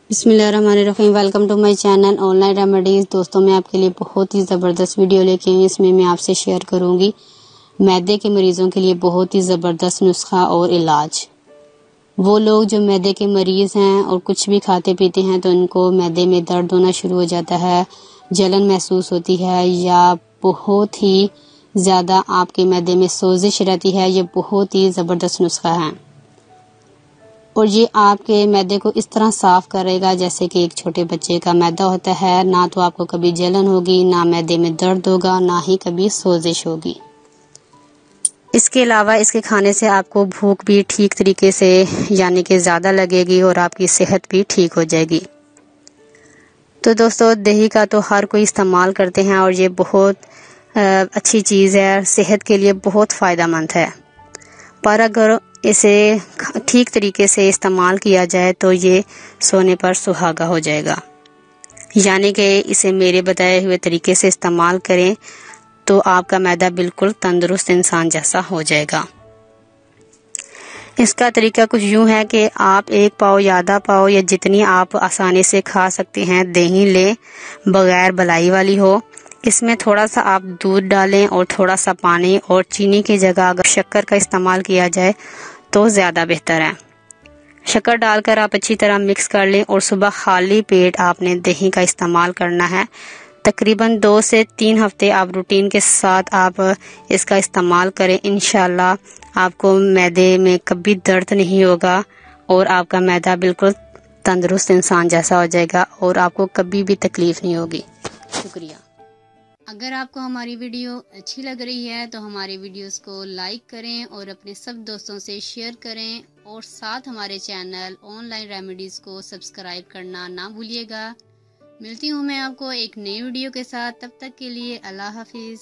बिस्मिल्लाहिर्रहमानिर्रहीम। Welcome to my channel online remedies. दोस्तों, मैं आपके लिए बहुत ही ज़बरदस्त वीडियो लेके आई हूँ। इसमें मैं आपसे शेयर करूँगी मैदे के मरीज़ों के लिए बहुत ही ज़बरदस्त नुस्खा और इलाज। वो लोग जो मैदे के मरीज़ हैं और कुछ भी खाते पीते हैं तो उनको मैदे में दर्द होना शुरू हो जाता है, जलन महसूस होती है या बहुत ही ज़्यादा आपके मैदे में सोजिश रहती है। ये बहुत ही ज़बरदस्त नुस्खा है और ये आपके मैदे को इस तरह साफ करेगा जैसे कि एक छोटे बच्चे का मैदा होता है। ना तो आपको कभी जलन होगी, ना मैदे में दर्द होगा, ना ही कभी सोजिश होगी। इसके अलावा इसके खाने से आपको भूख भी ठीक तरीके से यानी कि ज़्यादा लगेगी और आपकी सेहत भी ठीक हो जाएगी। तो दोस्तों, दही का तो हर कोई इस्तेमाल करते हैं और ये बहुत अच्छी चीज़ है, सेहत के लिए बहुत फ़ायदेमंद है। पर अगर इसे ठीक तरीके से इस्तेमाल किया जाए तो ये सोने पर सुहागा हो जाएगा। यानी कि इसे मेरे बताए हुए तरीके से इस्तेमाल करें तो आपका मैदा बिल्कुल तंदुरुस्त इंसान जैसा हो जाएगा। इसका तरीका कुछ यूं है कि आप 1 पाव या आधा पाव या जितनी आप आसानी से खा सकते हैं दही लें, बगैर बलाई वाली हो। इसमें थोड़ा सा आप दूध डालें और थोड़ा सा पानी, और चीनी की जगह अगर शक्कर का इस्तेमाल किया जाए तो ज़्यादा बेहतर है। शक्कर डालकर आप अच्छी तरह मिक्स कर लें और सुबह खाली पेट आपने दही का इस्तेमाल करना है। तकरीबन 2 से 3 हफ्ते आप रूटीन के साथ आप इसका इस्तेमाल करें। इंशाल्लाह आपको मैदे में कभी दर्द नहीं होगा और आपका मैदा बिल्कुल तंदुरुस्त इंसान जैसा हो जाएगा और आपको कभी भी तकलीफ नहीं होगी। शुक्रिया। अगर आपको हमारी वीडियो अच्छी लग रही है तो हमारे वीडियोस को लाइक करें और अपने सब दोस्तों से शेयर करें और साथ हमारे चैनल ऑनलाइन रेमेडीज़ को सब्सक्राइब करना ना भूलिएगा। मिलती हूँ मैं आपको एक नई वीडियो के साथ। तब तक के लिए अल्लाह हाफिज़।